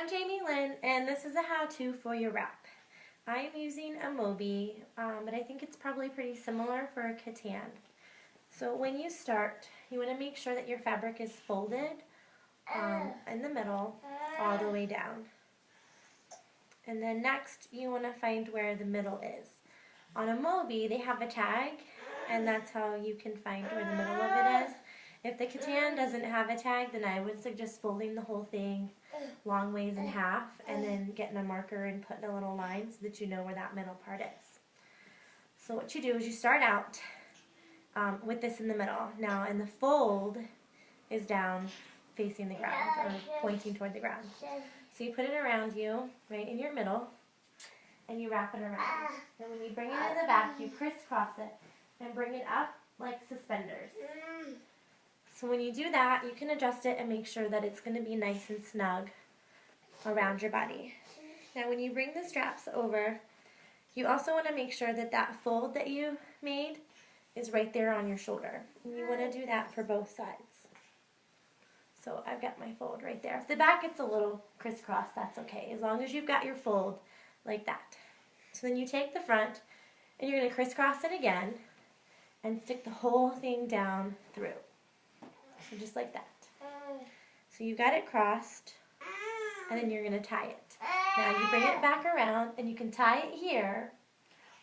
I'm Jamie Lynn, and this is a how-to for your wrap. I'm using a Moby, but I think it's probably pretty similar for a Catan. So when you start, you want to make sure that your fabric is folded in the middle all the way down. And then next, you want to find where the middle is. On a Moby, they have a tag, and that's how you can find where the middle of it is. If the Catan doesn't have a tag, then I would suggest folding the whole thing long ways in half and then getting a marker and putting a little line so that you know where that middle part is. So what you do is you start out with this in the middle. Now, and the fold is down facing the ground or pointing toward the ground. So you put it around you, right in your middle, and you wrap it around. And when you bring it in the back, you crisscross it and bring it up like suspenders. So when you do that, you can adjust it and make sure that it's going to be nice and snug around your body. Now when you bring the straps over, you also want to make sure that that fold that you made is right there on your shoulder. And you want to do that for both sides. So I've got my fold right there. If the back gets a little crisscross, that's okay, as long as you've got your fold like that. So then you take the front and you're going to crisscross it again and stick the whole thing down through. So just like that. So you got it crossed, and then you're going to tie it. Now you bring it back around, and you can tie it here,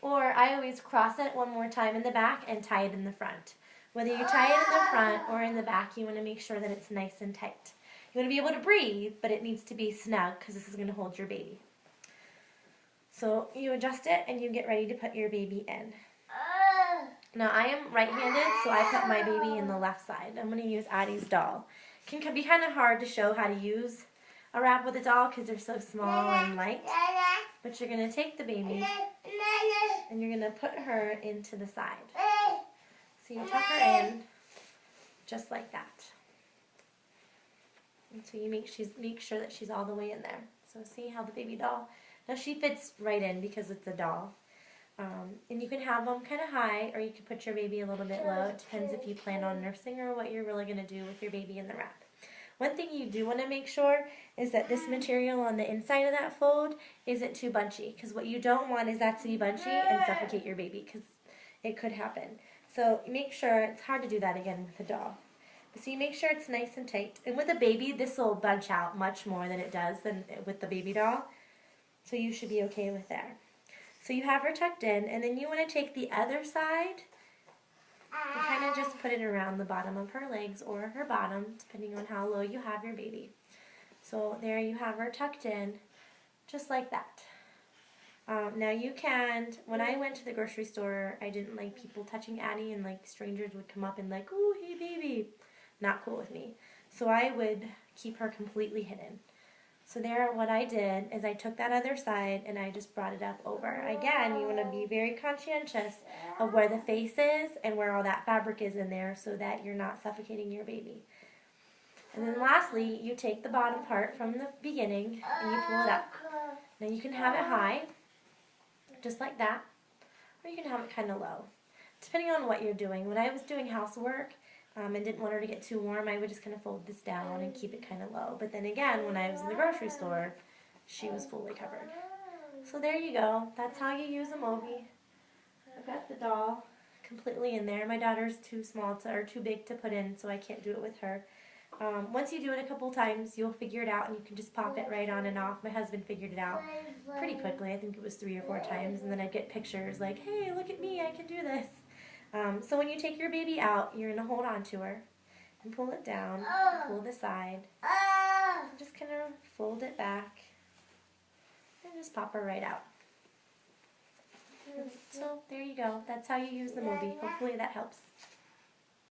or I always cross it one more time in the back and tie it in the front. Whether you tie it in the front or in the back, you want to make sure that it's nice and tight. You want to be able to breathe, but it needs to be snug because this is going to hold your baby. So you adjust it, and you get ready to put your baby in. Now I am right-handed, so I put my baby in the left side. I'm going to use Addie's doll. It can be kind of hard to show how to use a wrap with a doll because they're so small and light. But you're going to take the baby and you're going to put her into the side. So you tuck her in just like that. And so you make sure that she's all the way in there. So see how the baby doll, now she fits right in because it's a doll. And you can have them kind of high, or you can put your baby a little bit low. It depends if you plan on nursing or what you're really going to do with your baby in the wrap. One thing you do want to make sure is that this material on the inside of that fold isn't too bunchy, because what you don't want is that to be bunchy and suffocate your baby, because it could happen. So make sure, it's hard to do that again with a doll. So you make sure it's nice and tight. And with a baby, this will bunch out much more than it does than with the baby doll. So you should be okay with that. So you have her tucked in, and then you want to take the other side and kind of just put it around the bottom of her legs or her bottom, depending on how low you have your baby. So there you have her tucked in, just like that. Now you can, when I went to the grocery store, I didn't like people touching Addie, and like strangers would come up and like, "Ooh, hey baby." Not cool with me. So I would keep her completely hidden. So there, what I did is I took that other side and I just brought it up over. Again, you want to be very conscientious of where the face is and where all that fabric is in there so that you're not suffocating your baby. And then lastly, you take the bottom part from the beginning and you pull it up. Now you can have it high, just like that, or you can have it kind of low, depending on what you're doing. When I was doing housework, and didn't want her to get too warm, I would just kind of fold this down and keep it kind of low. But then again, when I was in the grocery store, she was fully covered. So there you go. That's how you use a Moby. I've got the doll completely in there. My daughter's too small or too big to put in, so I can't do it with her. Once you do it a couple times, you'll figure it out, and you can just pop it right on and off. My husband figured it out pretty quickly. I think it was 3 or 4 times, and then I'd get pictures like, "Hey, look at me, I can do this." So when you take your baby out, you're going to hold on to her and pull it down, pull the side, and just kind of fold it back and just pop her right out. So there you go. That's how you use the Moby. Hopefully that helps.